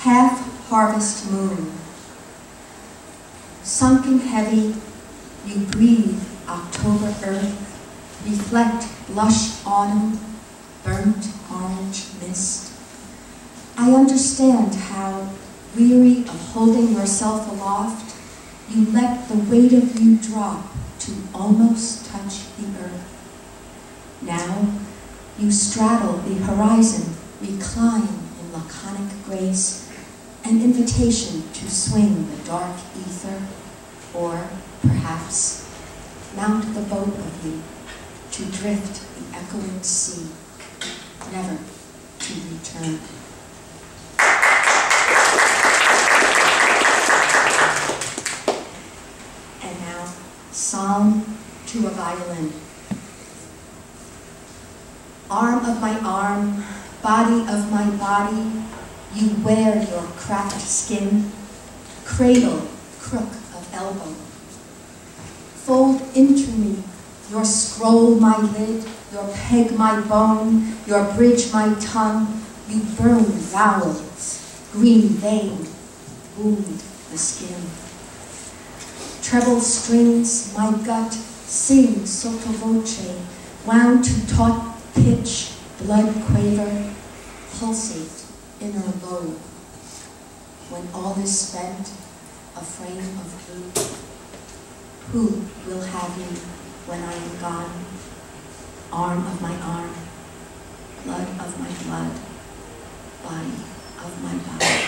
half-harvest moon. Sunken heavy, you breathe October earth, reflect lush autumn, burnt orange mist. I understand how, weary of holding yourself aloft, you let the weight of you drop to almost touch the earth. Now, you straddle the horizon, recline in laconic grace, an invitation to swing the dark ether, or perhaps mount the boat of you, to drift the echoing sea, never to return. And now, Psalm to a violin. Arm of my arm, body of my body, you wear your cracked skin, cradle, crook of elbow. Fold into me, your scroll my lid, your peg my bone, your bridge my tongue, you burn vowels, green vein, wound the skin. Treble strings, my gut, sing sotto voce, wound to taut pitch, blood quaver, pulsate, inner lobe. When all is spent, a frame of blue, who will have you when I am gone? Arm of my arm, blood of my blood, body of my body.